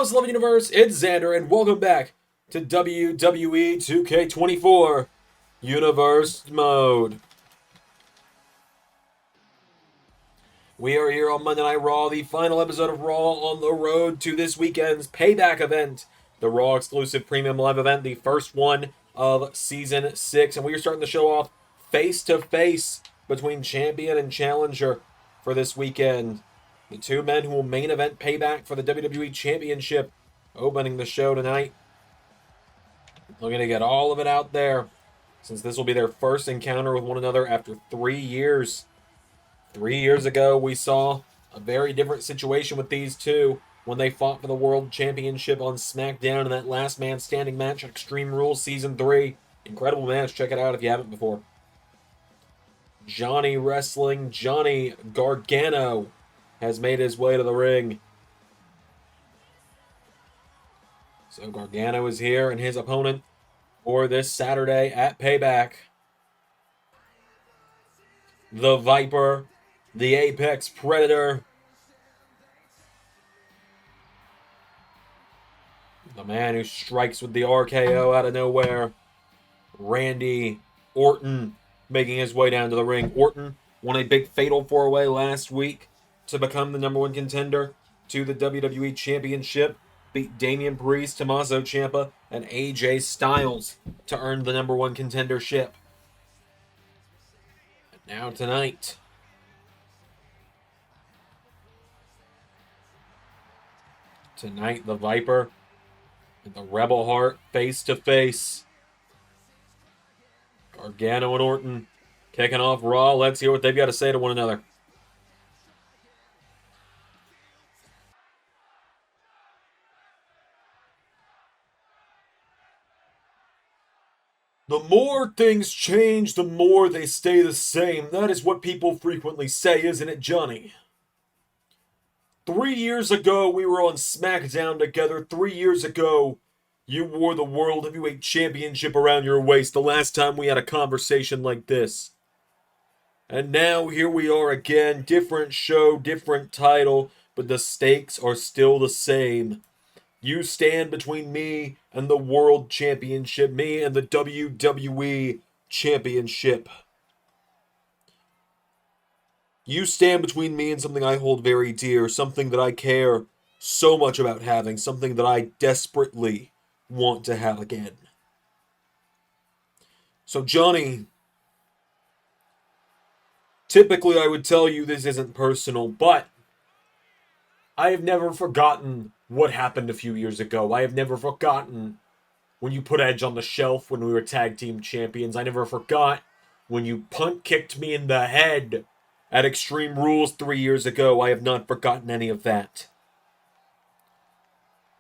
most loved universe, it's Xander, and welcome back to WWE 2K24 Universe Mode. We are here on Monday Night Raw, the final episode of Raw on the road to this weekend's Payback event, the Raw exclusive premium live event, the first one of Season 6, and we are starting to show off face-to-face between champion and challenger for this weekend. The two men who will main event Payback for the WWE Championship opening the show tonight. Looking to get all of it out there, since this will be their first encounter with one another after 3 years. 3 years ago, we saw a very different situation with these two when they fought for the World Championship on SmackDown in that last man standing match at Extreme Rules Season 3. Incredible match. Check it out if you haven't before. Johnny Wrestling, Johnny Gargano has made his way to the ring. So Gargano is here and his opponent for this Saturday at Payback. The Viper, the Apex Predator, the man who strikes with the RKO out of nowhere, Randy Orton, making his way down to the ring. Orton won a big fatal 4-way last week to become the #1 contender to the WWE Championship. Beat Damian Priest, Tommaso Ciampa, and AJ Styles to earn the #1 contendership. And now tonight, the Viper and the Rebel Heart face to face. Gargano and Orton kicking off Raw. Let's hear what they've got to say to one another. The more things change, the more they stay the same. That is what people frequently say, isn't it, Johnny? 3 years ago, we were on SmackDown together. 3 years ago, you wore the World Heavyweight Championship around your waist the last time we had a conversation like this. And now, here we are again. Different show, different title, but the stakes are still the same. You stand between me and the World Championship, me and the WWE Championship. You stand between me and something I hold very dear, something that I care so much about having, something that I desperately want to have again. So, Johnny, typically I would tell you this isn't personal, but I have never forgotten what happened a few years ago. I have never forgotten when you put Edge on the shelf when we were tag team champions. I never forgot when you punt kicked me in the head at Extreme Rules 3 years ago. I have not forgotten any of that.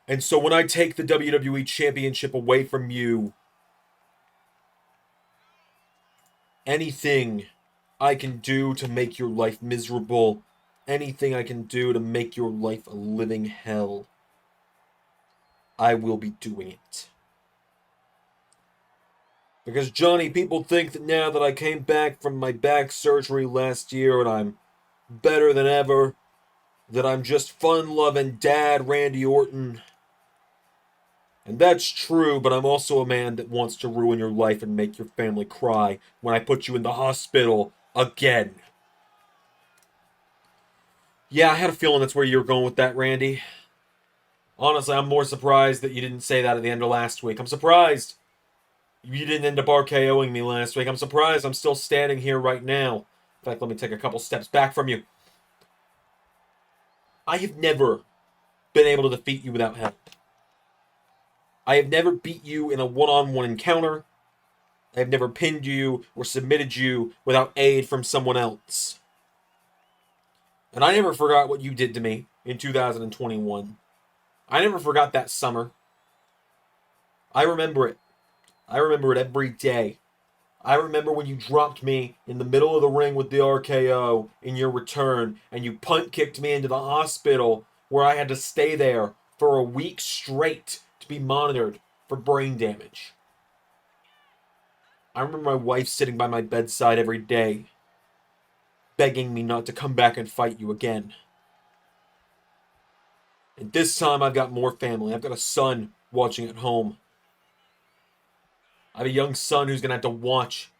And so when I take the WWE Championship away from you, anything I can do to make your life miserable, anything I can do to make your life a living hell, I will be doing it. Because, Johnny, people think that now that I came back from my back surgery last year and I'm better than ever, that I'm just fun-loving Dad Randy Orton. And that's true, but I'm also a man that wants to ruin your life and make your family cry when I put you in the hospital again. Yeah, I had a feeling that's where you were going with that, Randy. Honestly, I'm more surprised that you didn't say that at the end of last week. I'm surprised you didn't end up RKOing me last week. I'm surprised I'm still standing here right now. In fact, let me take a couple steps back from you. I have never been able to defeat you without help. I have never beat you in a one-on-one encounter. I have never pinned you or submitted you without aid from someone else. And I never forgot what you did to me in 2021. I never forgot that summer. I remember it. I remember it every day. I remember when you dropped me in the middle of the ring with the RKO in your return, and you punt kicked me into the hospital where I had to stay there for a week straight to be monitored for brain damage. I remember my wife sitting by my bedside every day, begging me not to come back and fight you again. And this time I've got more family. I've got a son watching at home. I have a young son who's going to have to watch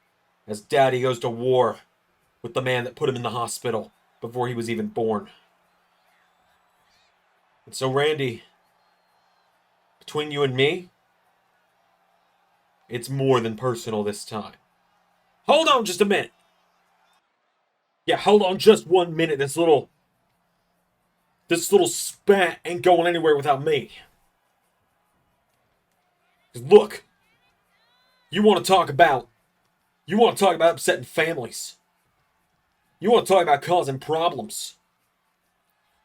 as daddy goes to war with the man that put him in the hospital before he was even born. And so, Randy, between you and me, it's more than personal this time. Hold on just a minute. Yeah, hold on just 1 minute. This little spat ain't going anywhere without me. 'Cause look, you want to talk about upsetting families. You want to talk about causing problems.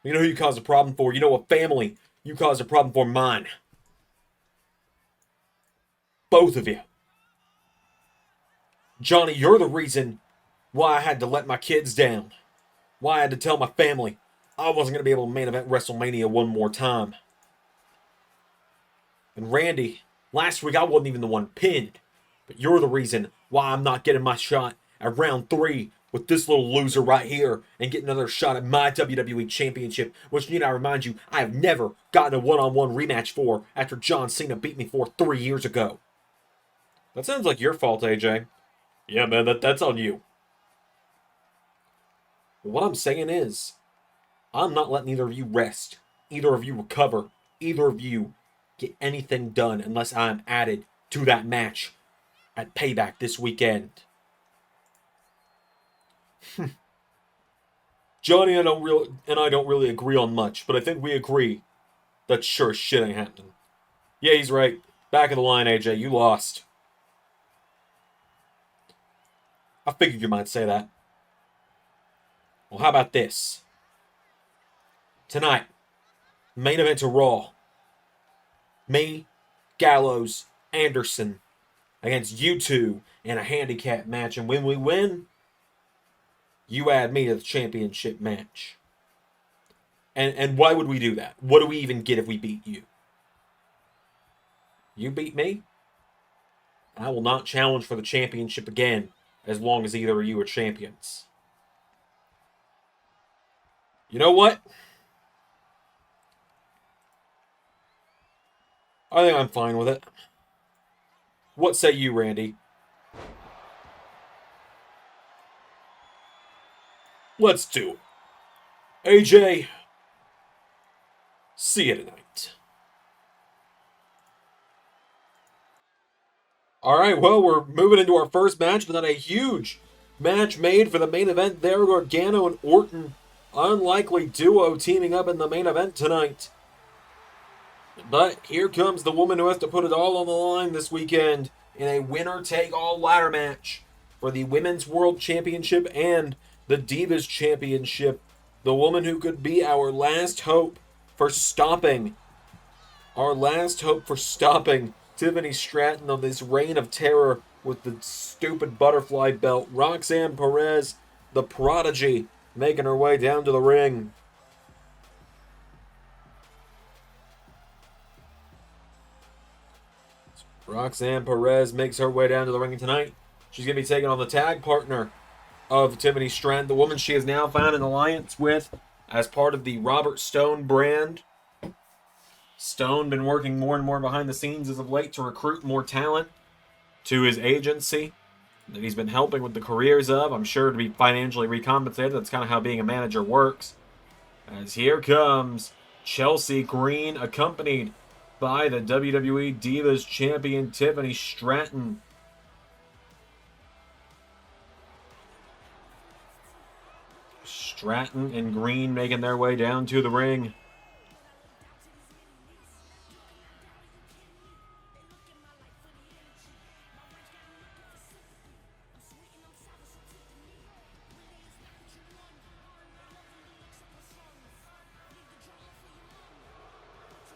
You know who you cause a problem for? You know a family you cause a problem for? Mine. Both of you. Johnny, you're the reason why I had to let my kids down. Why I had to tell my family I wasn't going to be able to main event WrestleMania one more time. And Randy, last week I wasn't even the one pinned. But you're the reason why I'm not getting my shot at round 3 with this little loser right here and get another shot at my WWE Championship, which need I remind you, I have never gotten a one-on-one rematch for after John Cena beat me for 3 years ago. That sounds like your fault, AJ. Yeah, man, that's on you. What I'm saying is, I'm not letting either of you rest, either of you recover, either of you get anything done unless I'm added to that match at Payback this weekend. Johnny and I don't really agree on much, but I think we agree that sure as shit ain't happening. Yeah, he's right. Back of the line, AJ. You lost. I figured you might say that. Well, how about this? Tonight, main event to Raw. Me, Gallows, Anderson against you two in a handicap match. And when we win, you add me to the championship match. And why would we do that? What do we even get if we beat you? You beat me? I will not challenge for the championship again as long as either of you are champions. You know what? I think I'm fine with it. What say you, Randy? Let's do it. AJ, see you tonight. Alright, well, we're moving into our first match, but then a huge match made for the main event there. Gargano and Orton, unlikely duo teaming up in the main event tonight. But here comes the woman who has to put it all on the line this weekend in a winner-take-all ladder match for the Women's World Championship and the Divas Championship. The woman who could be our last hope for stopping Tiffany Stratton on this reign of terror with the stupid butterfly belt. Roxanne Perez, the prodigy, making her way down to the ring. Roxanne Perez makes her way down to the ring tonight. She's going to be taking on the tag partner of Tiffany Stratton, the woman she has now found an alliance with as part of the Robert Stone brand. Stone been working more and more behind the scenes as of late to recruit more talent to his agency that he's been helping with the careers of. I'm sure to be financially recompensated. That's kind of how being a manager works. As here comes Chelsea Green, accompanied by the WWE Divas Champion Tiffany Stratton. Stratton and Green making their way down to the ring.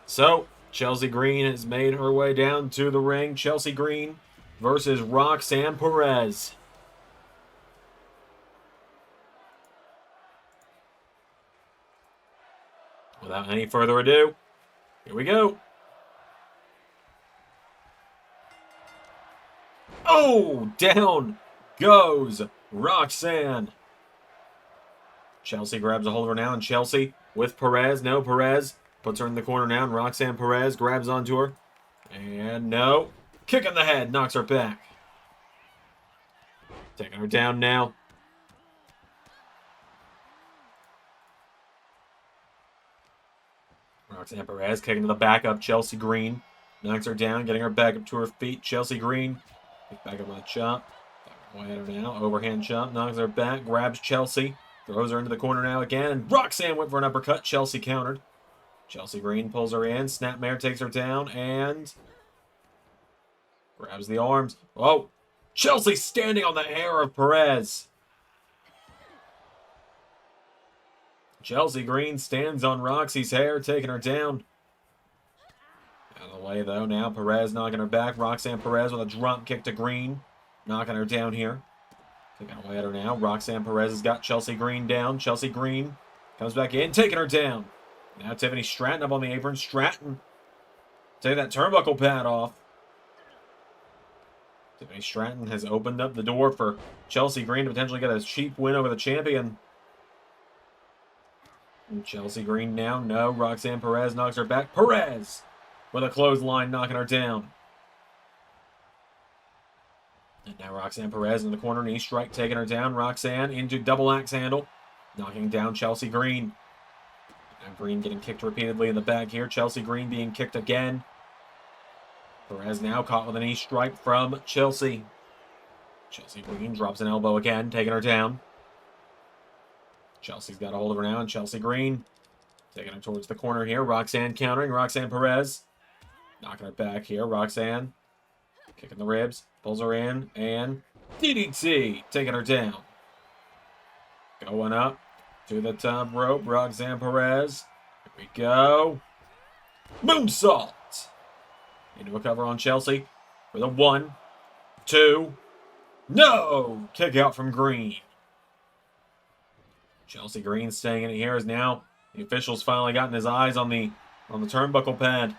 So, Chelsea Green has made her way down to the ring. Chelsea Green versus Roxanne Perez. Without any further ado, here we go. Oh, down goes Roxanne. Chelsea grabs a hold of her now, and Chelsea with Perez. No, Perez Puts her in the corner now, and Roxanne Perez grabs onto her. And no. Kick in the head, knocks her back. Taking her down now. Roxanne Perez kicking to the backup. Chelsea Green knocks her down, getting her back up to her feet. Chelsea Green back up with a chop. Away at her now. Overhand chop. Knocks her back. Grabs Chelsea. Throws her into the corner now again. And Roxanne went for an uppercut. Chelsea countered. Chelsea Green pulls her in. Snapmare takes her down. And grabs the arms. Oh! Chelsea standing on the hair of Perez. Chelsea Green stands on Roxy's hair, taking her down. Out of the way, though. Now Perez knocking her back. Roxanne Perez with a drop kick to Green. Knocking her down here. Taking away at her now. Roxanne Perez has got Chelsea Green down. Chelsea Green comes back in, taking her down. Now Tiffany Stratton up on the apron. Stratton take that turnbuckle pad off. Tiffany Stratton has opened up the door for Chelsea Green to potentially get a cheap win over the champion. And Chelsea Green now. No. Roxanne Perez knocks her back. Perez with a clothesline knocking her down. And now Roxanne Perez in the corner. Knee strike taking her down. Roxanne into double axe handle. Knocking down Chelsea Green. And Green getting kicked repeatedly in the back here. Chelsea Green being kicked again. Perez now caught with a knee strike from Chelsea. Chelsea Green drops an elbow again, taking her down. Chelsea's got a hold of her now, and Chelsea Green taking her towards the corner here. Roxanne countering. Roxanne Perez knocking her back here. Roxanne kicking the ribs, pulls her in, and DDT taking her down. Going up to the top rope. Roxanne Perez. Here we go. Moonsault. Into a cover on Chelsea with a 1, 2, no! Kick out from Green. Chelsea Green staying in it here as now the official's finally gotten his eyes on the turnbuckle pad.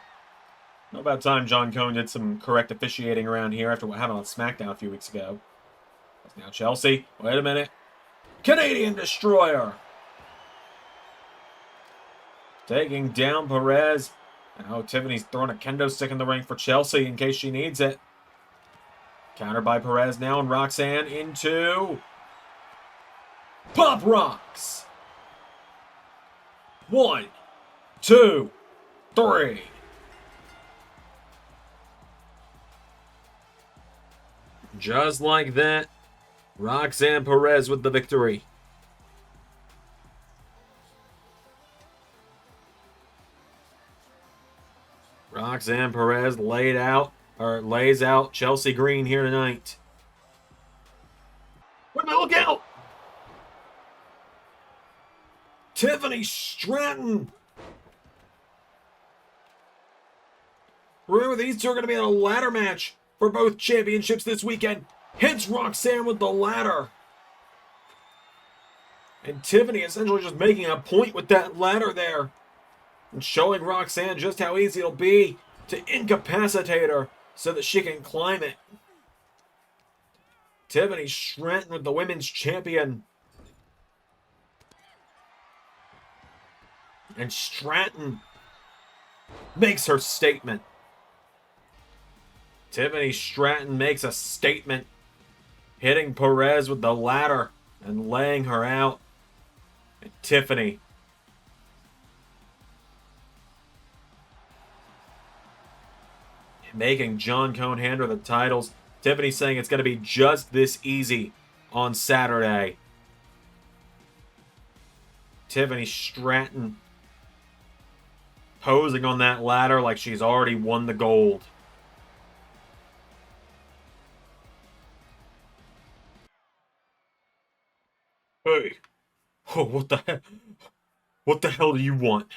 Not about time John Cone did some correct officiating around here after what happened on SmackDown a few weeks ago. Now Chelsea, wait a minute. Canadian Destroyer! Taking down Perez. Now Tiffany's throwing a kendo stick in the ring for Chelsea in case she needs it. Countered by Perez now, and Roxanne into Pop Rocks. 1, 2, 3. Just like that, Roxanne Perez with the victory. Roxanne Perez lays out Chelsea Green here tonight. Wait a minute, look out! Tiffany Stratton. Remember, these two are going to be in a ladder match for both championships this weekend. Hits Roxanne with the ladder. And Tiffany essentially just making a point with that ladder there. And showing Roxanne just how easy it'll be to incapacitate her so that she can climb it. Tiffany Stratton with the women's champion. And Stratton makes her statement. Tiffany Stratton makes a statement, hitting Perez with the ladder and laying her out. And Tiffany making John Cone hand her the titles. Tiffany saying it's going to be just this easy on Saturday. Tiffany Stratton posing on that ladder like she's already won the gold. Hey, oh, what the hell do you want?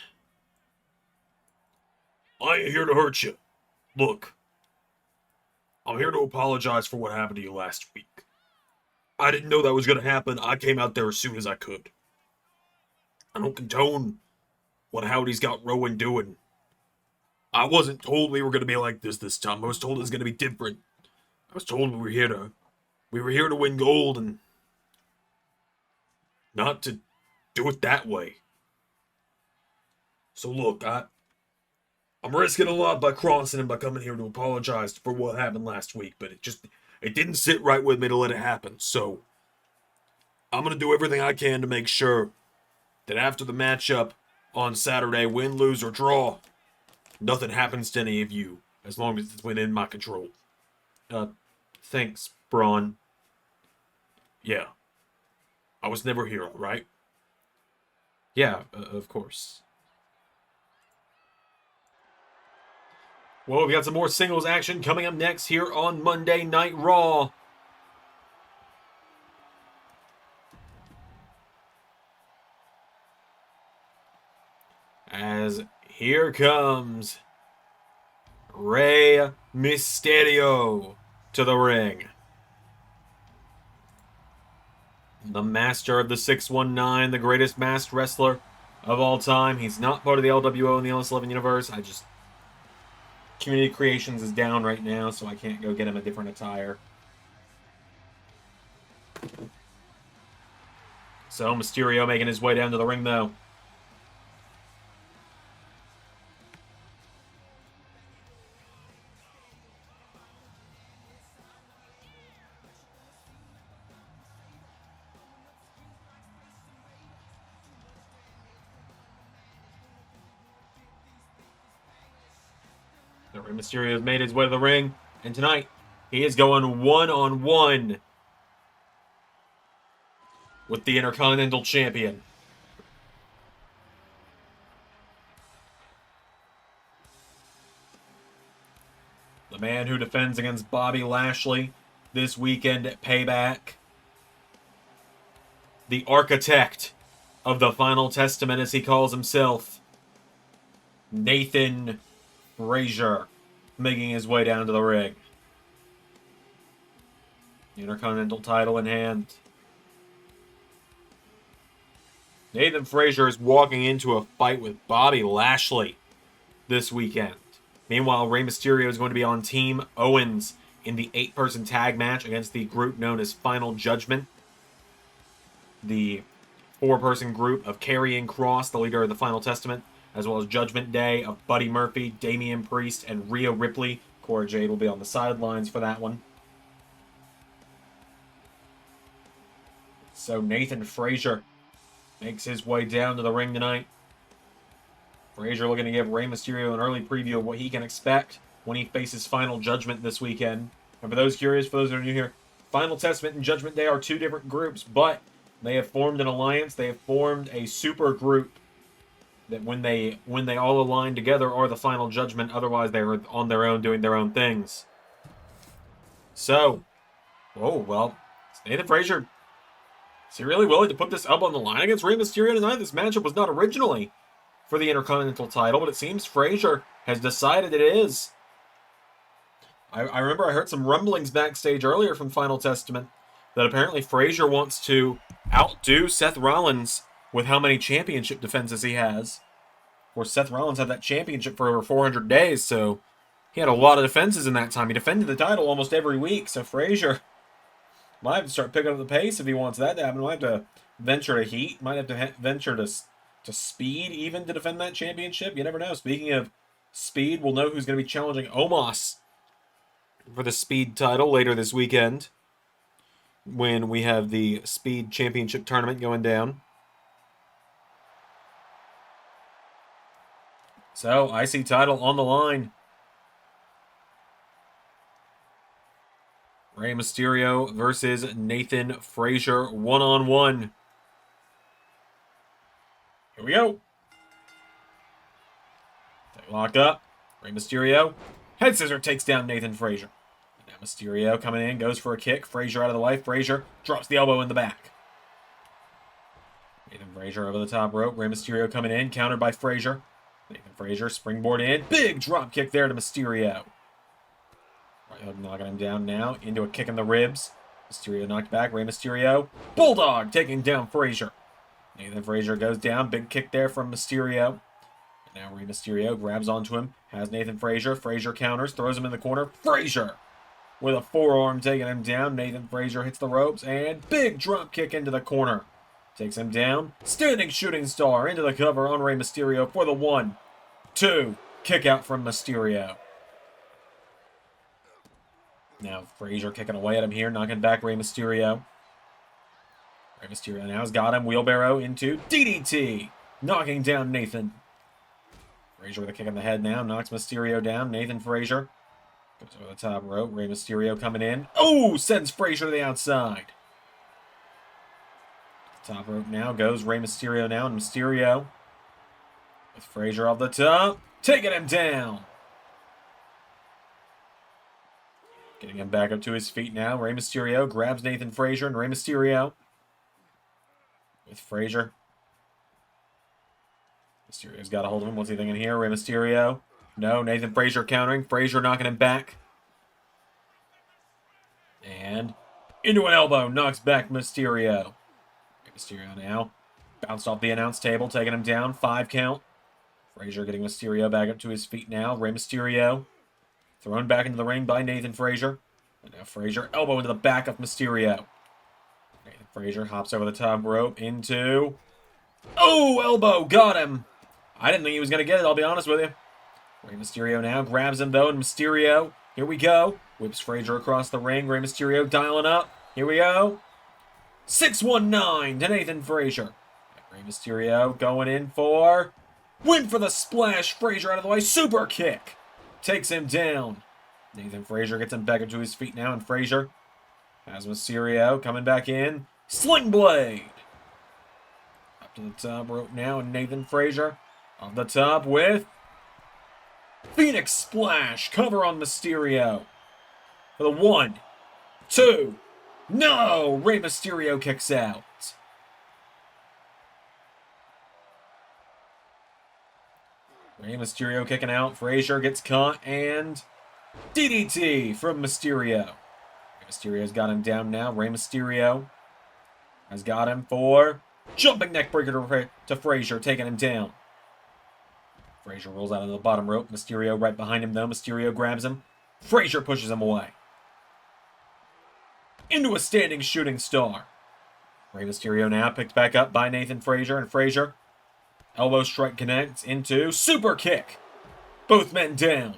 I ain't here to hurt you. Look, I'm here to apologize for what happened to you last week. I didn't know that was going to happen. I came out there as soon as I could. I don't condone what Howdy's got Rowan doing. I wasn't told we were going to be like this time. I was told it was going to be different. I was told we were here to win gold and not to do it that way. So look, I'm risking a lot by crossing him by coming here to apologize for what happened last week, but it didn't sit right with me to let it happen. So I'm going to do everything I can to make sure that after the matchup on Saturday, win, lose, or draw, nothing happens to any of you, as long as it's within my control. Thanks, Braun. Yeah. I was never here, all right? Yeah, of course. Well, we got some more singles action coming up next here on Monday Night Raw. As here comes Rey Mysterio to the ring. The master of the 619, the greatest masked wrestler of all time. He's not part of the LWO and the LS11 universe. Community Creations is down right now, so I can't go get him a different attire. So Mysterio making his way down to the ring, though. Rey Mysterio has made his way to the ring, and tonight he is going one-on-one with the Intercontinental Champion. The man who defends against Bobby Lashley this weekend at Payback. The architect of the Final Testament, as he calls himself, Nathan Frazer, making his way down to the ring. Intercontinental title in hand. Nathan Frazer is walking into a fight with Bobby Lashley this weekend. Meanwhile, Rey Mysterio is going to be on Team Owens in the 8-person tag match against the group known as Final Judgment. The 4-person group of Karrion Kross, the leader of the Final Testament, as well as Judgment Day of Buddy Murphy, Damian Priest, and Rhea Ripley. Cora Jade will be on the sidelines for that one. So Nathan Frazer makes his way down to the ring tonight. Frazer looking to give Rey Mysterio an early preview of what he can expect when he faces Final Judgment this weekend. And for those curious, for those that are new here, Final Testament and Judgment Day are 2 different groups, but they have formed an alliance. They have formed a super group that when they all align together are the Final Judgment. Otherwise, they're on their own doing their own things. So, Nathan Frazer, is he really willing to put this up on the line against Rey Mysterio tonight? This matchup was not originally for the Intercontinental title, but it seems Frazer has decided it is. I remember I heard some rumblings backstage earlier from Final Testament that apparently Frazer wants to outdo Seth Rollins with how many championship defenses he has. Of course, Seth Rollins had that championship for over 400 days, so he had a lot of defenses in that time. He defended the title almost every week, so Frazer might have to start picking up the pace if he wants that to happen. Might have to venture to heat. Might have to venture to speed even to defend that championship. You never know. Speaking of speed, we'll know who's going to be challenging Omos for the speed title later this weekend when we have the speed championship tournament going down. So, IC title on the line. Rey Mysterio versus Nathan Frazer, one-on-one. Here we go. They lock up. Rey Mysterio. Head scissor takes down Nathan Frazer. Now Mysterio coming in, goes for a kick. Frazer out of the way. Frazer drops the elbow in the back. Nathan Frazer over the top rope. Rey Mysterio coming in, countered by Frazer. Nathan Frazer springboard in. Big drop kick there to Mysterio. Right hook knocking him down now into a kick in the ribs. Mysterio knocked back. Rey Mysterio. Bulldog taking down Frazer. Nathan Frazer goes down. Big kick there from Mysterio. And now Rey Mysterio grabs onto him. Has Nathan Frazer. Frazer counters. Throws him in the corner. Frazer with a forearm taking him down. Nathan Frazer hits the ropes. And big drop kick into the corner. Takes him down. Standing shooting star into the cover on Rey Mysterio for the 1, 2, Kick out from Mysterio. Now Frazier kicking away at him here, knocking back Rey Mysterio. Rey Mysterio now has got him. Wheelbarrow into DDT. Knocking down Nathan. Frazier with a kick in the head now. Knocks Mysterio down. Nathan Frazier goes over the top rope. Rey Mysterio coming in. Oh! Sends Frazier to the outside. Top rope now goes Rey Mysterio now. And Mysterio with Frazier off the top. Taking him down. Getting him back up to his feet now. Rey Mysterio grabs Nathan Frazier and Rey Mysterio with Frazier. Mysterio's got a hold of him. What's he thinking here? Rey Mysterio. No, Nathan Frazier countering. Frazier knocking him back. And into an elbow. Knocks back Mysterio. Rey Mysterio now. Bounced off the announce table. Taking him down. 5 count. Frazier getting Mysterio back up to his feet now. Rey Mysterio thrown back into the ring by Nathan Frazier. And now Frazier elbow into the back of Mysterio. Nathan Frazier hops over the top rope into... Oh, elbow! Got him! I didn't think he was going to get it, I'll be honest with you. Rey Mysterio now grabs him, though, and Mysterio, here we go. Whips Frazier across the ring. Rey Mysterio dialing up. Here we go. 619 to Nathan Frazier. Rey Mysterio going in for... Win for the splash. Frazier out of the way. Super kick. Takes him down. Nathan Frazier gets him back up to his feet now, and Frazier has Mysterio coming back in. Sling blade. Up to the top rope now, and Nathan Frazier off the top with Phoenix Splash. Cover on Mysterio. For the 1, 2. No! Rey Mysterio kicks out. Rey Mysterio kicking out. Frazier gets caught, and DDT from Mysterio. Rey Mysterio's got him down now. Rey Mysterio has got him for jumping neckbreaker to Frazier, taking him down. Frazier rolls out of the bottom rope. Mysterio right behind him, though. Mysterio grabs him. Frazier pushes him away. Into a standing shooting star. Rey Mysterio now picked back up by Nathan Frazier, and Frazier elbow strike connects into super kick. Both men down.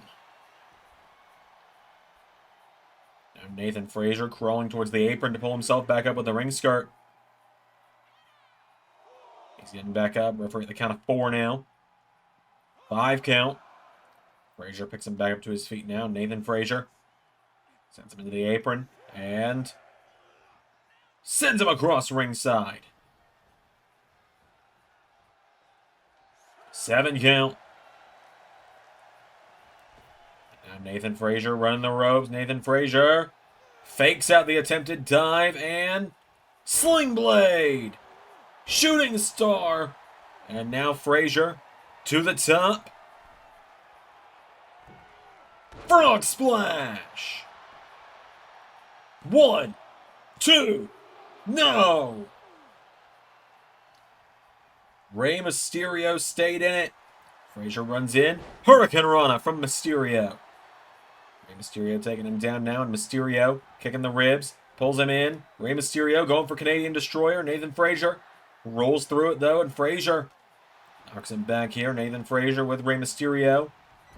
Now Nathan Frazier crawling towards the apron to pull himself back up with the ring skirt. He's getting back up. Referee at the count of 4 now. 5 count. Frazier picks him back up to his feet now. Nathan Frazier sends him into the apron and sends him across ringside. 7 count. Now Nathan Frazier running the ropes. Nathan Frazier fakes out the attempted dive and sling blade. Shooting star. And now Frazier to the top. Frog splash. 1, 2. No. Rey Mysterio stayed in it. Frazier runs in. Hurricane Rana from Mysterio. Rey Mysterio taking him down now, and Mysterio kicking the ribs. Pulls him in. Rey Mysterio going for Canadian Destroyer. Nathan Frazier rolls through it, though, and Frazier knocks him back here. Nathan Frazier with Rey Mysterio.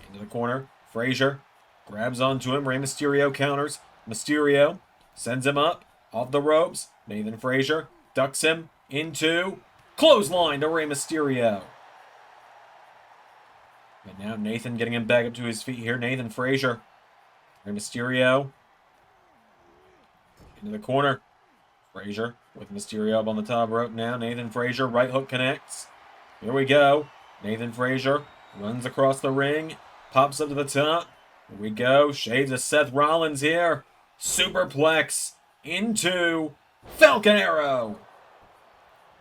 Into the corner. Frazier grabs onto him. Rey Mysterio counters. Mysterio sends him up off the ropes. Nathan Frazier ducks him into clothesline to Rey Mysterio. And now Nathan getting him back up to his feet here. Nathan Frazier. Rey Mysterio into the corner. Frazier with Mysterio up on the top rope now. Nathan Frazier, right hook connects. Here we go. Nathan Frazier runs across the ring. Pops up to the top. Here we go. Shades of Seth Rollins here. Superplex into Falcon Arrow.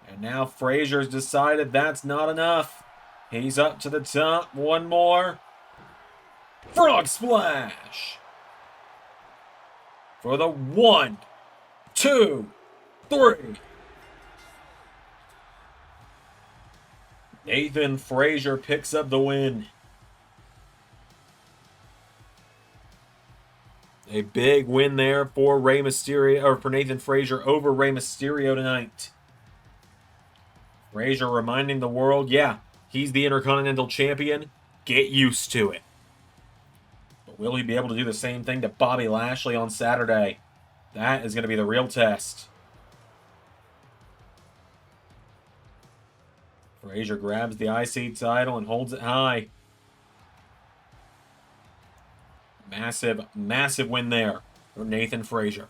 And now Frazier's decided that's not enough. He's up to the top. One more. Frog Splash. For the 1, 2, 3. Nathan Frazier picks up the win. A big win there for Rey Mysterio, or for Nathan Frazier over Rey Mysterio tonight. Frazier reminding the world, yeah, he's the Intercontinental Champion. Get used to it. But will he be able to do the same thing to Bobby Lashley on Saturday? That is going to be the real test. Frazier grabs the IC title and holds it high. Massive, massive win there for Nathan Frazer.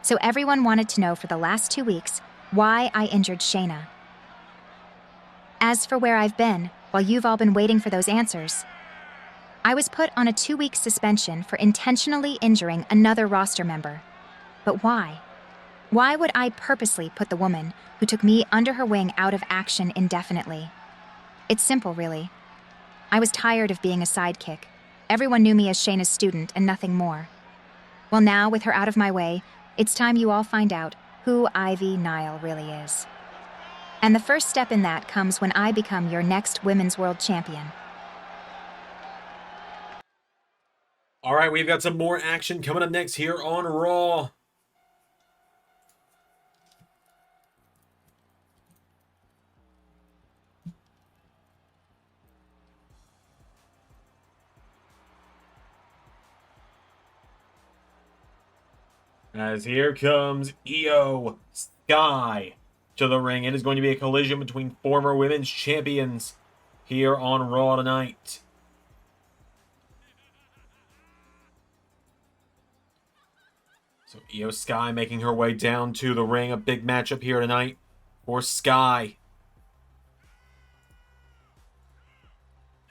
So everyone wanted to know for the last 2 weeks why I injured Shayna. As for where I've been, while you've all been waiting for those answers, I was put on a 2-week suspension for intentionally injuring another roster member. But why? Why would I purposely put the woman who took me under her wing out of action indefinitely? It's simple, really. I was tired of being a sidekick. Everyone knew me as Shayna's student and nothing more. Well, now, with her out of my way, it's time you all find out who Ivy Nile really is. And the first step in that comes when I become your next Women's World Champion. All right, we've got some more action coming up next here on Raw. As here comes Iyo Sky to the ring. It is going to be a collision between former women's champions here on Raw tonight. So Iyo Sky making her way down to the ring. A big matchup here tonight for Sky.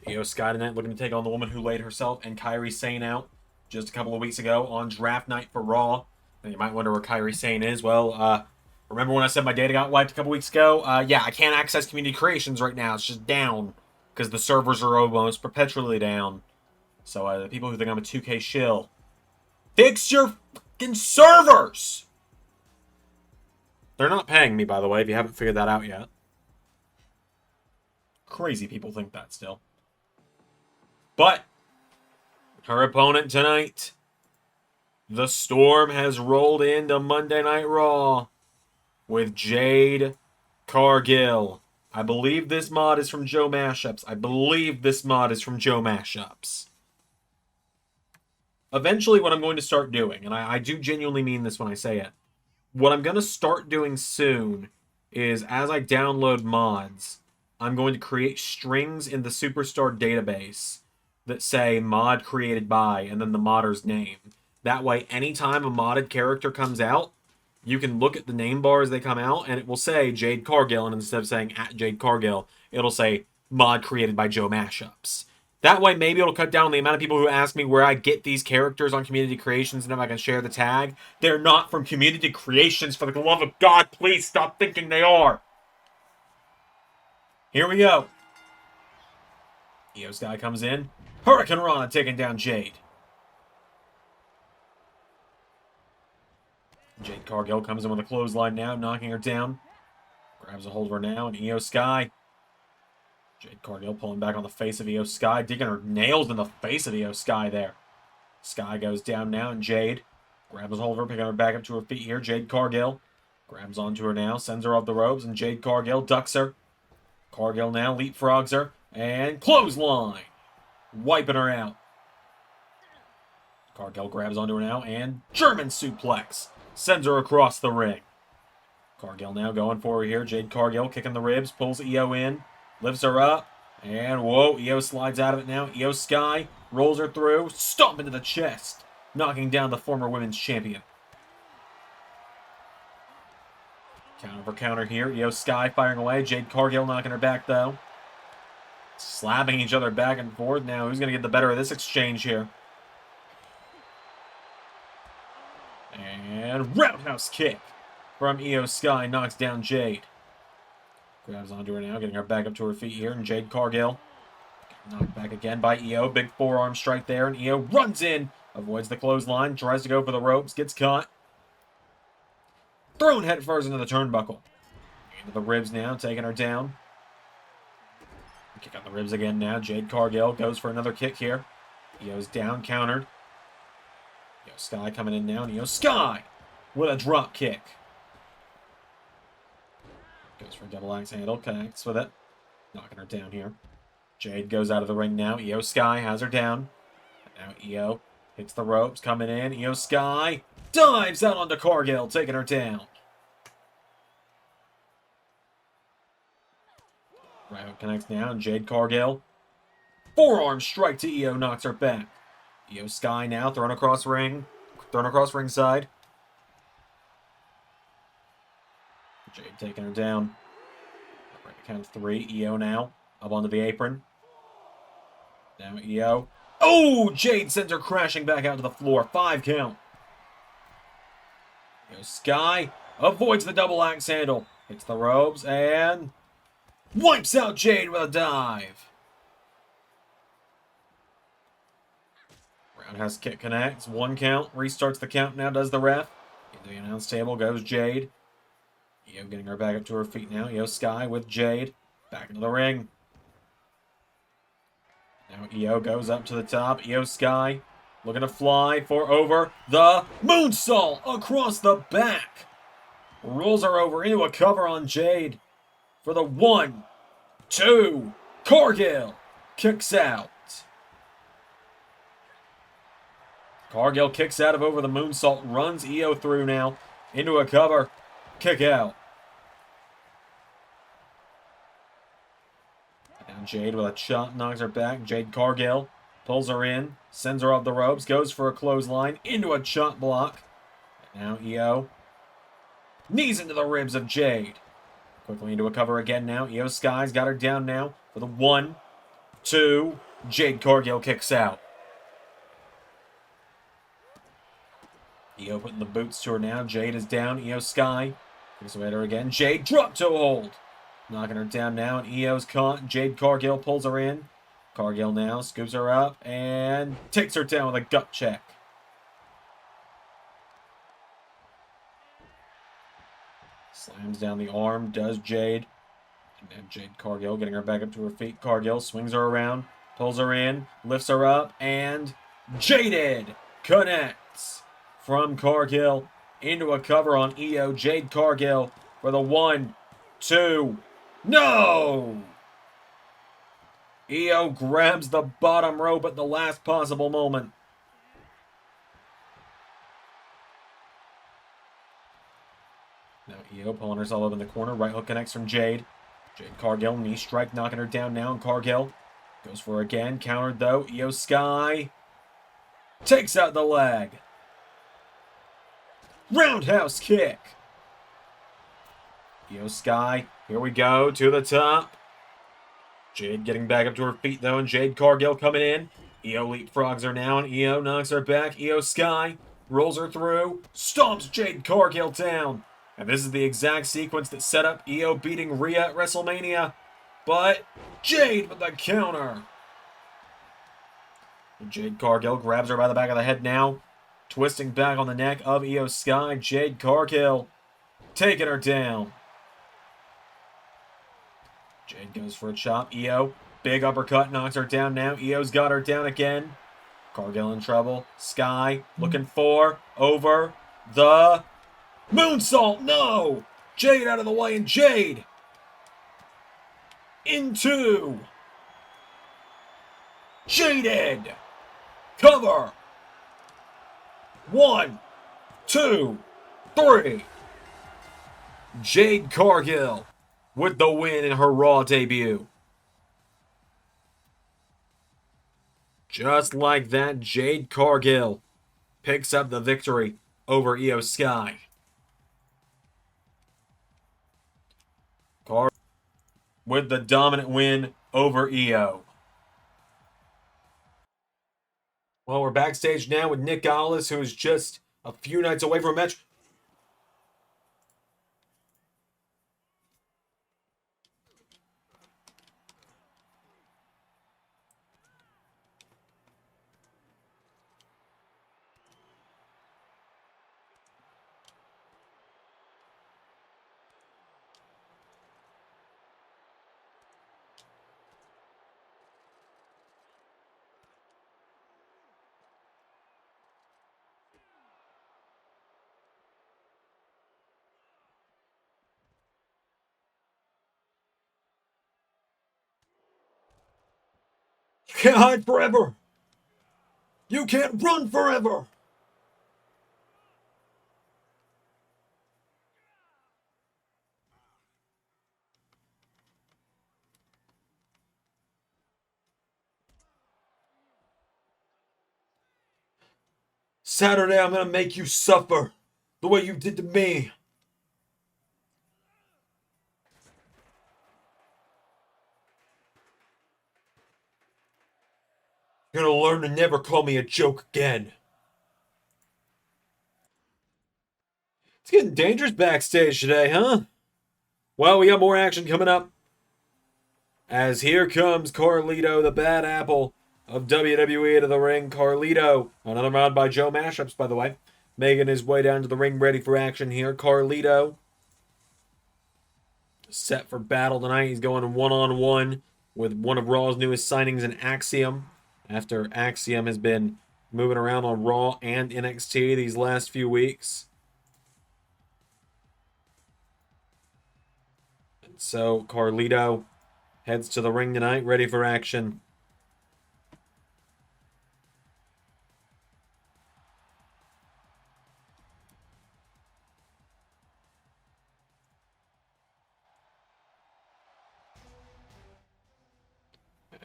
Iyo Sky tonight looking to take on the woman who laid herself and Kairi Sane out just a couple of weeks ago on draft night for Raw. And you might wonder where Kairi Sane is. Well, remember when I said my data got wiped a couple weeks ago? Yeah, I can't access Community Creations right now. It's just down because the servers are almost perpetually down. So the people who think I'm a 2K shill, fix your fucking servers! They're not paying me, by the way, if you haven't figured that out yet. Crazy people think that still. But her opponent tonight, the Storm, has rolled into Monday Night Raw with Jade Cargill. I believe this mod is from Joe Mashups. Eventually, what I'm going to start doing, and I do genuinely mean this when I say it, what I'm going to start doing soon is, as I download mods, I'm going to create strings in the Superstar database that say mod created by and then the modder's name. That way, anytime a modded character comes out, you can look at the name bar as they come out, and it will say Jade Cargill, and instead of saying @Jade Cargill, it'll say mod created by Joe Mashups. That way, maybe it'll cut down the amount of people who ask me where I get these characters on Community Creations and if I can share the tag. They're not from Community Creations, for the love of God, please stop thinking they are. Here we go. Iyo Sky comes in. Hurricane Rana taking down Jade. Jade Cargill comes in with a clothesline now, knocking her down. Grabs a hold of her now, and Iyo Sky. Jade Cargill pulling back on the face of Iyo Sky, digging her nails in the face of Iyo Sky there. Sky goes down now, and Jade grabs a hold of her, picking her back up to her feet here. Jade Cargill grabs onto her now, sends her off the ropes, and Jade Cargill ducks her. Cargill now leapfrogs her, and clothesline, wiping her out. Cargill grabs onto her now, and German suplex, sends her across the ring. Cargill now going for her here. Jade Cargill kicking the ribs, pulls Iyo in, lifts her up, and whoa, Iyo slides out of it now. Iyo Sky rolls her through, stomp into the chest, knocking down the former women's champion. Counter for counter here. Iyo Sky firing away. Jade Cargill knocking her back, though. Slapping each other back and forth. Now, who's going to get the better of this exchange here? And roundhouse kick from Iyo Sky knocks down Jade. Grabs onto her now, getting her back up to her feet here. And Jade Cargill knocked back again by Iyo. Big forearm strike there. And Iyo runs in, avoids the clothesline, tries to go for the ropes, gets caught. Thrown headfirst into the turnbuckle. Into the ribs now, taking her down. Kick out the ribs again now. Jade Cargill goes for another kick here. Iyo's down, countered. Iyo Sky coming in now. And Iyo Sky with a drop kick. Goes for a double axe handle. Connects with it. Knocking her down here. Jade goes out of the ring now. Iyo Sky has her down. Now Iyo hits the ropes. Coming in. Iyo Sky dives out onto Cargill. Taking her down. Right hook connects now. And Jade Cargill. Forearm strike to Iyo. Knocks her back. Iyo Sky now thrown across ringside. Jade taking her down. Right, count of 3. Iyo now up onto the apron. Now Iyo. Oh! Jade sends her crashing back out to the floor. 5 count. Iyo Sky avoids the double axe handle. Hits the ropes and wipes out Jade with a dive. Roundhouse kick connects. 1 count. Restarts the count now, does the ref. Into the announce table goes Jade. Iyo getting her back up to her feet now. Iyo Sky with Jade. Back into the ring. Now Iyo goes up to the top. Iyo Sky looking to fly for over the moonsault across the back. Rolls her over into a cover on Jade for the 1, 2. Cargill kicks out. Cargill kicks out of over the moonsault. Runs Iyo through now into a cover. Kick out. Now Jade with a chop knocks her back. Jade Cargill pulls her in, sends her off the ropes, goes for a clothesline into a chop block. Now Iyo knees into the ribs of Jade. Quickly into a cover again now. Iyo Sky's got her down now for the 1, 2. Jade Cargill kicks out. Iyo putting the boots to her now. Jade is down. Iyo Sky goes away at her again. Jade drop toe hold. Knocking her down now, and Iyo's caught. Jade Cargill pulls her in. Cargill now scoops her up and takes her down with a gut check. Slams down the arm, does Jade. And then Jade Cargill getting her back up to her feet. Cargill swings her around, pulls her in, lifts her up, and Jaded connects from Cargill into a cover on Iyo. Jade Cargill for the 1, 2. No! Iyo grabs the bottom rope at the last possible moment. Now Iyo pulling herself up in the corner. Right hook connects from Jade. Jade Cargill, knee strike, knocking her down now. And Cargill goes for her again. Countered though. Iyo Sky takes out the leg. Roundhouse kick. Iyo Sky, here we go, to the top. Jade getting back up to her feet, though, and Jade Cargill coming in. Iyo leapfrogs her now, and Iyo knocks her back. Iyo Sky rolls her through, stomps Jade Cargill down. And this is the exact sequence that set up Iyo beating Rhea at WrestleMania. But Jade with the counter. And Jade Cargill grabs her by the back of the head now, twisting back on the neck of Iyo Sky. Jade Cargill taking her down. Jade goes for a chop. Iyo, big uppercut, knocks her down now. Iyo's got her down again. Cargill in trouble. Sky looking for over the moonsault. No! Jade out of the way, and Jade into Jaded. Cover. 1, 2, 3. Jade Cargill with the win in her Raw debut. Just like that, Jade Cargill picks up the victory over Iyo Sky. Cargill with the dominant win over Iyo. Well, we're backstage now with Nick Aldis, who is just a few nights away from a match. Can't hide forever. You can't run forever. Saturday, I'm gonna make you suffer the way you did to me. You're gonna learn to never call me a joke again. It's getting dangerous backstage today, huh? Well, we got more action coming up. As here comes Carlito, the bad apple of WWE, to the ring. Carlito, another round by Joe Mashups, by the way, making his way down to the ring, ready for action here. Carlito, set for battle tonight. He's going one-on-one with one of Raw's newest signings in Axiom. After Axiom has been moving around on Raw and NXT these last few weeks. And so Carlito heads to the ring tonight, ready for action.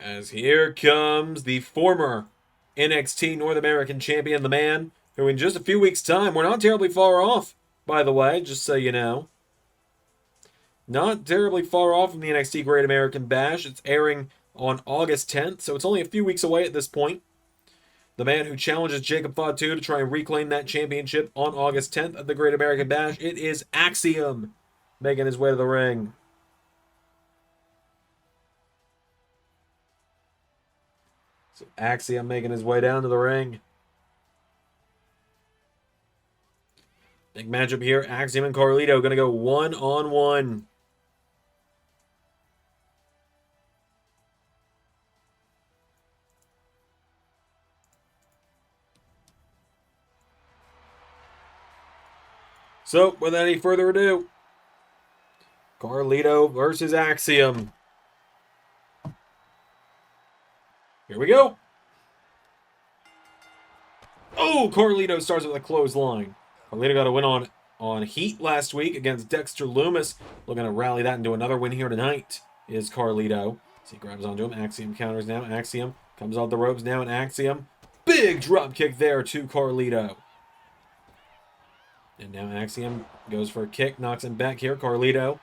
As here comes the former NXT North American Champion, the man who in just a few weeks' time, we're not terribly far off, by the way, just so you know. Not terribly far off from the NXT Great American Bash. It's airing on August 10th, so it's only a few weeks away at this point. The man who challenges Jacob Fatu to try and reclaim that championship on August 10th at the Great American Bash. It is Axiom making his way to the ring. So Axiom making his way down to the ring. Big matchup here. Axiom and Carlito going to go one-on-one. So, without any further ado, Carlito versus Axiom. Here we go. Oh, Carlito starts with a clothesline. Carlito got a win on Heat last week against Dexter Lumis. Looking to rally that into another win here tonight is Carlito. So he grabs onto him. Axiom counters now. Axiom comes off the ropes now, and Axiom. Big drop kick there to Carlito. And now Axiom goes for a kick, knocks him back here. Carlito.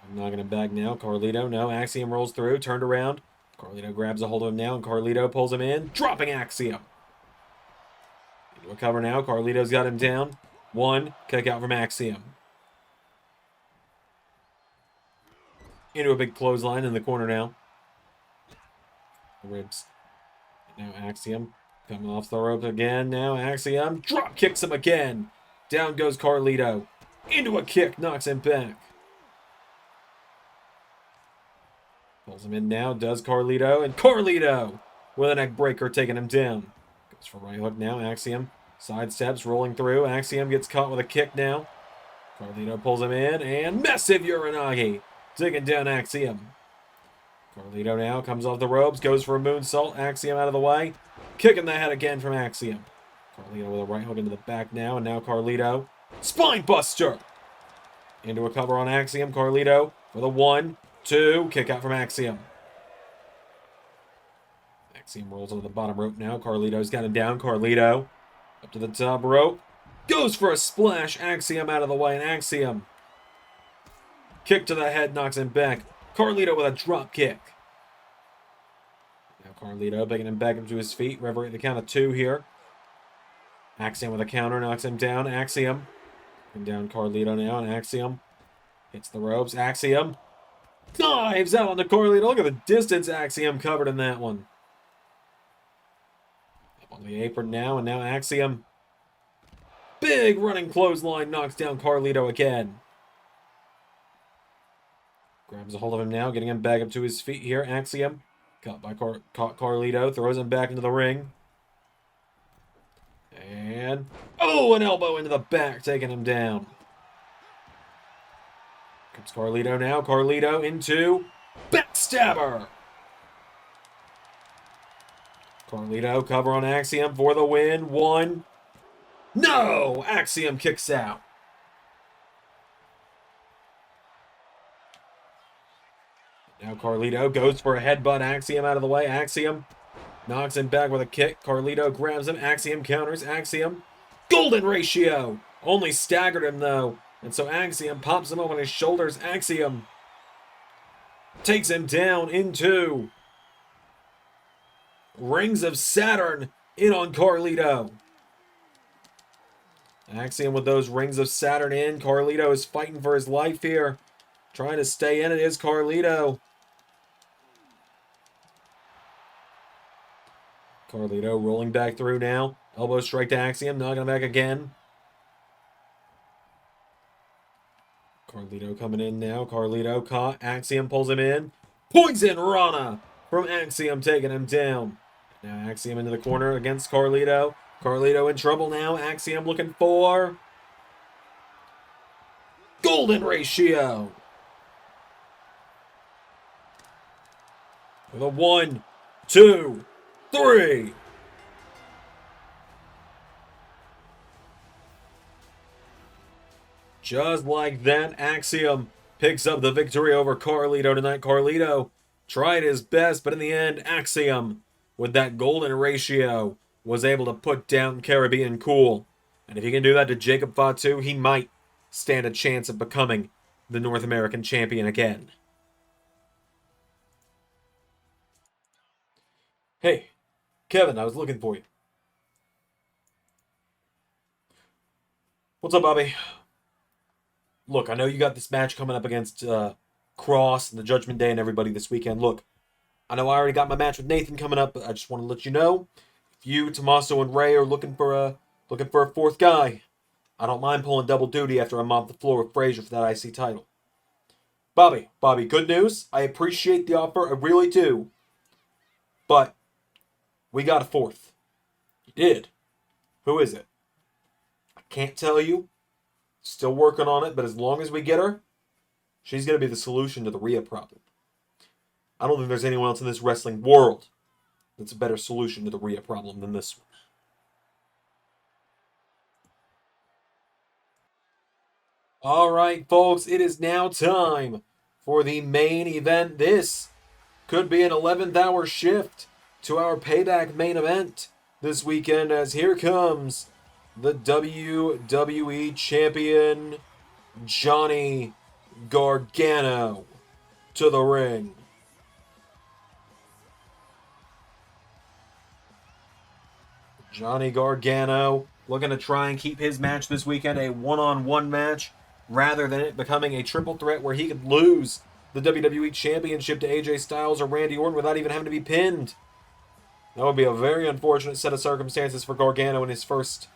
I'm knocking him back now. Carlito, no. Axiom rolls through, turned around. Carlito grabs a hold of him now, and Carlito pulls him in, dropping Axiom. Into a cover now. Carlito's got him down. One, kick out from Axiom. Into a big clothesline in the corner now. Ribs. Now Axiom coming off the rope again. Now Axiom drop kicks him again. Down goes Carlito. Into a kick, knocks him back. Pulls him in now, does Carlito, and Carlito with a neck breaker taking him down. Goes for right hook now, Axiom sidesteps, rolling through. Axiom gets caught with a kick now. Carlito pulls him in, and massive Uranagi taking down Axiom. Carlito now comes off the ropes, goes for a moonsault. Axiom out of the way. Kicking the head again from Axiom. Carlito with a right hook into the back now, and now Carlito. Spine buster! Into a cover on Axiom. Carlito with a 1, 2, kick out from Axiom. Axiom rolls onto the bottom rope now. Carlito's got him down. Carlito up to the top rope. Goes for a splash. Axiom out of the way, and Axiom. Kick to the head, knocks him back. Carlito with a drop kick. Now Carlito picking him back up to his feet. Referee at the count of 2 here. Axiom with a counter, knocks him down. Axiom. And down Carlito now, and Axiom hits the ropes. Axiom dives out onto Carlito. Look at the distance Axiom covered in that one. Up on the apron now, and now Axiom. Big running clothesline knocks down Carlito again. Grabs a hold of him now, getting him back up to his feet here. Axiom caught Carlito, throws him back into the ring. And, oh, an elbow into the back, taking him down. Comes Carlito now. Carlito into backstabber. Carlito cover on Axiom for the win. 1. No! Axiom kicks out. Now Carlito goes for a headbutt. Axiom out of the way. Axiom knocks him back with a kick. Carlito grabs him. Axiom counters. Axiom. Golden ratio! Only staggered him, though. And so Axiom pops him up on his shoulders. Axiom takes him down into Rings of Saturn in on Carlito. Axiom with those Rings of Saturn in. Carlito is fighting for his life here. Trying to stay in. It is Carlito. Carlito rolling back through now. Elbow strike to Axiom. Knocking him back again. Carlito coming in now. Carlito caught. Axiom pulls him in. Poison Rana from Axiom taking him down. Now Axiom into the corner against Carlito. Carlito in trouble now. Axiom looking for Golden Ratio. With a 1, 2, 3. Just like that, Axiom picks up the victory over Carlito tonight. Carlito tried his best, but in the end, Axiom, with that golden ratio, was able to put down Caribbean Cool. And if he can do that to Jacob Fatu, he might stand a chance of becoming the North American champion again. Hey, Kevin, I was looking for you. What's up, Bobby? Look, I know you got this match coming up against Cross and the Judgment Day and everybody this weekend. Look, I know I already got my match with Nathan coming up, but I just want to let you know, if you, Tommaso, and Rey are looking for a fourth guy, I don't mind pulling double duty after I'm off the floor with Frasier for that IC title. Bobby, good news. I appreciate the offer, I really do. But we got a fourth. You did. Who is it? I can't tell you. Still working on it, but as long as we get her, she's going to be the solution to the Rhea problem. I don't think there's anyone else in this wrestling world that's a better solution to the Rhea problem than this one. All right, folks, it is now time for the main event. This could be an 11th hour shift to our Payback main event this weekend, as here comes the WWE Champion, Johnny Gargano, to the ring. Johnny Gargano looking to try and keep his match this weekend a one-on-one match rather than it becoming a triple threat where he could lose the WWE Championship to AJ Styles or Randy Orton without even having to be pinned. That would be a very unfortunate set of circumstances for Gargano in his first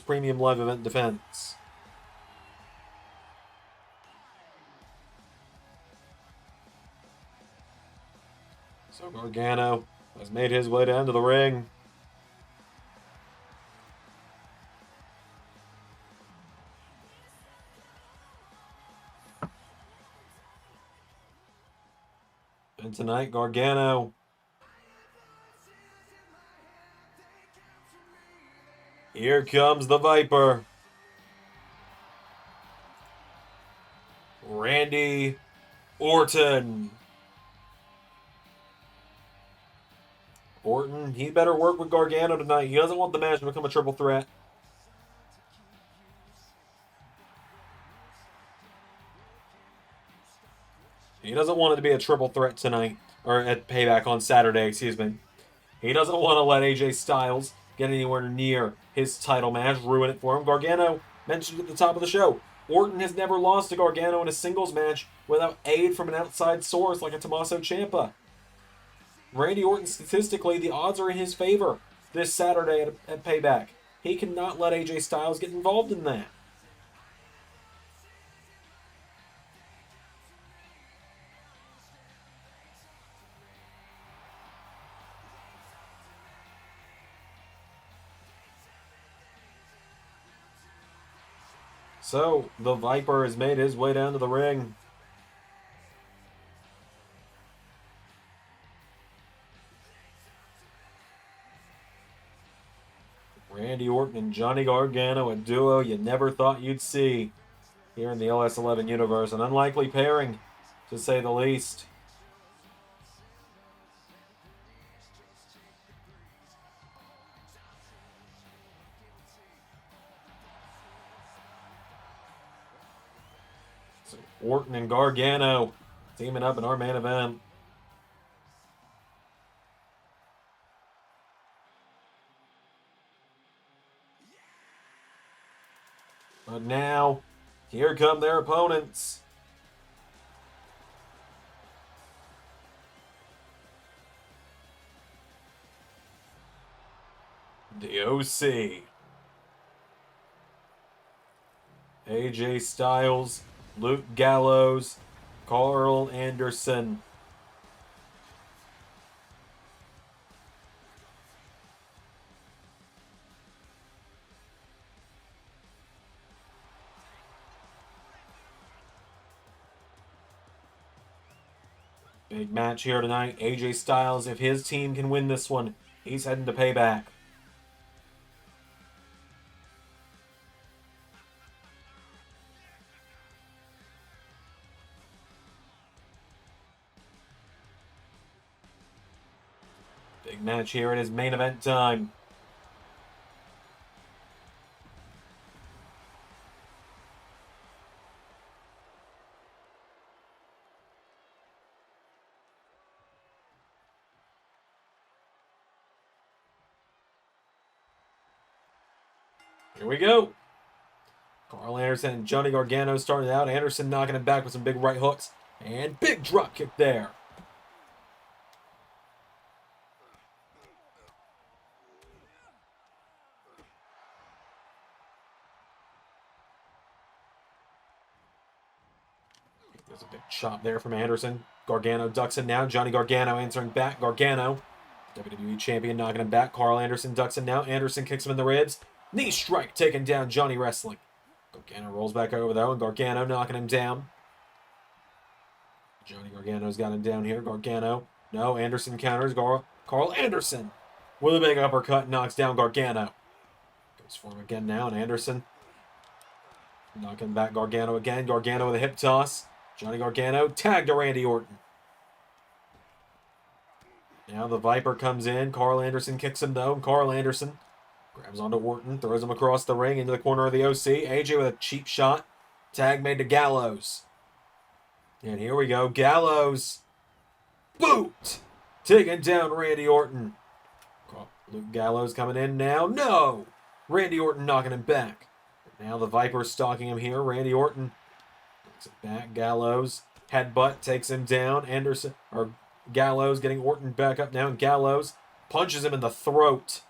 premium live event defense. So Gargano has made his way down to the ring. And tonight, Gargano here comes the Viper. Randy Orton. Orton, he better work with Gargano tonight. He doesn't want the match to become a triple threat. He doesn't want it to be a triple threat tonight, or at Payback on Saturday, excuse me. He doesn't want to let AJ Styles get anywhere near his title match, ruin it for him. Gargano mentioned at the top of the show, Orton has never lost to Gargano in a singles match without aid from an outside source like a Tommaso Ciampa. Randy Orton, statistically, the odds are in his favor this Saturday at Payback. He cannot let AJ Styles get involved in that. So, the Viper has made his way down to the ring. and Johnny Gargano, a duo you never thought you'd see here in the LS11 universe. An unlikely pairing, to say the least. So Orton and Gargano teaming up in our main event. But now, here come their opponents. The OC. AJ Styles, Luke Gallows, Carl Anderson. Big match here tonight. AJ Styles, if his team can win this one, he's heading to Payback. Big match here in his main event time. Here we go. Carl Anderson and Johnny Gargano starting out. Anderson knocking him back with some big right hooks. And big drop kick there. There's a big chop there from Anderson. Gargano ducks him now. Johnny Gargano answering back. Gargano, WWE champion, knocking him back. Carl Anderson ducks him now. Anderson kicks him in the ribs. Knee strike taking down Johnny Wrestling. Gargano rolls back over though, and Gargano knocking him down. Johnny Gargano's got him down here. Gargano. No, Anderson counters. Carl Anderson with a big uppercut knocks down Gargano. Goes for him again now, and Anderson knocking back Gargano again. Gargano with a hip toss. Johnny Gargano tagged to Randy Orton. Now the Viper comes in. Carl Anderson kicks him though, and Carl Anderson grabs onto Orton, throws him across the ring into the corner of the OC. AJ with a cheap shot. Tag made to Gallows. And here we go. Gallows. Boot. Taking down Randy Orton. Luke Gallows coming in now. No. Randy Orton knocking him back. Now the Viper stalking him here. Randy Orton knocks it back. Gallows. Headbutt takes him down. Gallows getting Orton back up now. And Gallows punches him in the throat.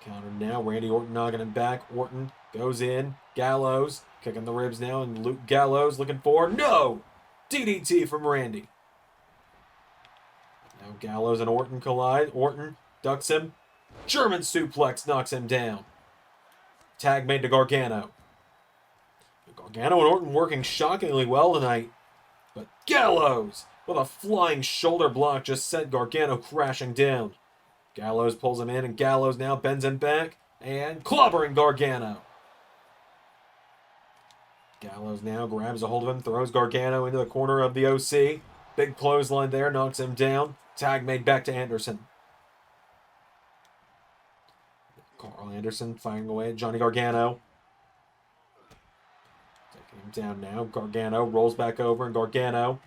Counter now. Randy Orton knocking him back. Orton goes in. Gallows kicking the ribs now. And Luke Gallows looking for. No! DDT from Randy. Now Gallows and Orton collide. Orton ducks him. German suplex knocks him down. Tag made to Gargano. Gargano and Orton working shockingly well tonight. But Gallows with a flying shoulder block just sent Gargano crashing down. Gallows pulls him in, and Gallows now bends him back and clobbering Gargano. Gallows now grabs a hold of him, throws Gargano into the corner of the OC. Big clothesline there, knocks him down. Tag made back to Anderson. Carl Anderson firing away at Johnny Gargano. Taking him down now. Gargano rolls back over, and Gargano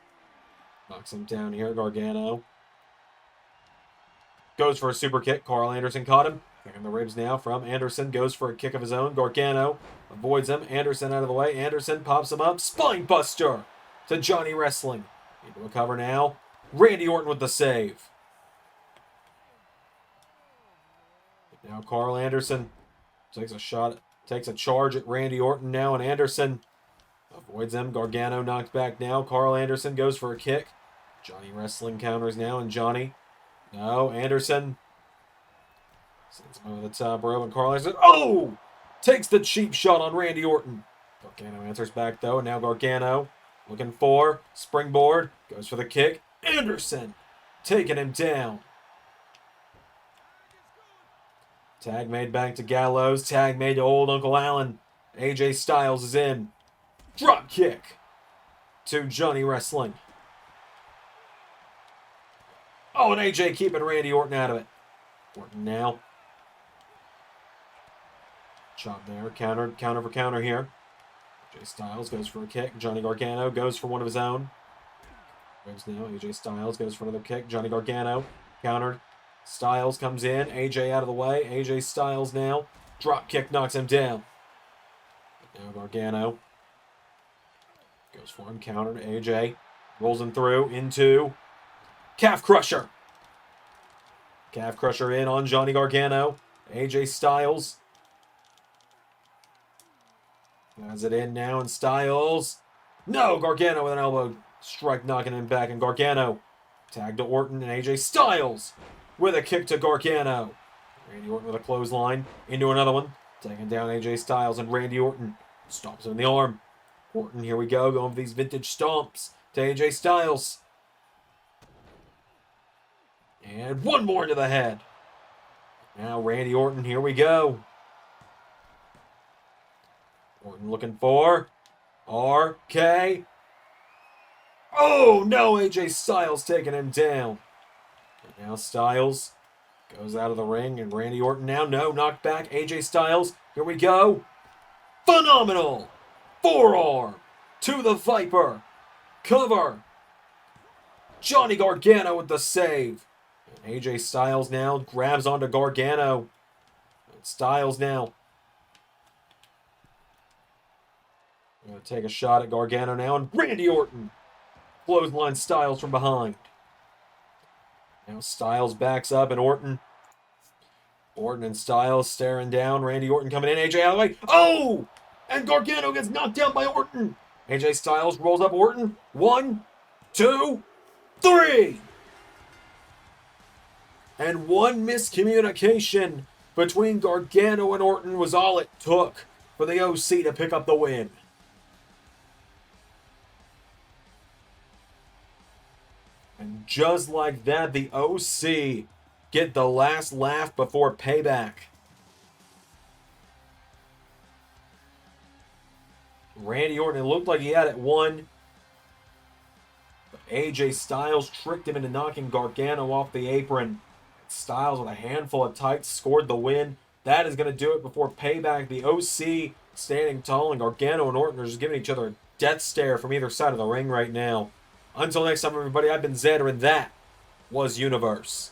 knocks him down here. Gargano goes for a super kick. Carl Anderson caught him. Kicking the ribs now from Anderson. Goes for a kick of his own. Gargano avoids him. Anderson out of the way. Anderson pops him up. Spine buster to Johnny Wrestling. Into a cover now. Randy Orton with the save. Now Carl Anderson takes a charge at Randy Orton now, and Anderson avoids him. Gargano knocked back now. Carl Anderson goes for a kick. Johnny Wrestling counters now, and Johnny. No, Anderson sends him over the top rope, and Carl Anderson, takes the cheap shot on Randy Orton. Gargano answers back, though, and now Gargano looking for springboard, goes for the kick. Anderson taking him down. Tag made back to Gallows. Tag made to old Uncle Allen. AJ Styles is in. Drop kick to Johnny Wrestling. Oh, and AJ keeping Randy Orton out of it. Orton now. Chop there. Counter for counter here. AJ Styles goes for a kick. Johnny Gargano goes for one of his own. Goes now. AJ Styles goes for another kick. Johnny Gargano countered. Styles comes in. AJ out of the way. AJ Styles now. Drop kick knocks him down. Now Gargano goes for him. Countered. AJ rolls him through into Calf Crusher. Calf Crusher in on Johnny Gargano. AJ Styles has it in now, and Styles. No, Gargano with an elbow strike knocking him back, and Gargano tagged to Orton, and AJ Styles with a kick to Gargano. Randy Orton with a clothesline into another one, taking down AJ Styles, and Randy Orton stomps him in the arm. Orton, here we go, going for these vintage stomps to AJ Styles. And one more into the head. Now Randy Orton, here we go. Orton looking for RK. Oh no, AJ Styles taking him down. And now Styles goes out of the ring, and Randy Orton now, no, knocked back. AJ Styles, here we go. Phenomenal forearm to the Viper. Cover. Johnny Gargano with the save. And AJ Styles now grabs onto Gargano. And Styles now going to take a shot at Gargano now, and Randy Orton clothesline Styles from behind. Now Styles backs up, and Orton and Styles staring down. Randy Orton coming in. AJ out of the way. Oh! And Gargano gets knocked down by Orton. AJ Styles rolls up Orton. 1, 2, 3. And one miscommunication between Gargano and Orton was all it took for the OC to pick up the win. And just like that, the OC get the last laugh before Payback. Randy Orton, it looked like he had it won. But AJ Styles tricked him into knocking Gargano off the apron. Styles with a handful of tights scored the win. That is going to do it before Payback. The OC standing tall, and Gargano and Orton are just giving each other a death stare from either side of the ring right now. Until next time, everybody, I've been Xander, and that was Universe.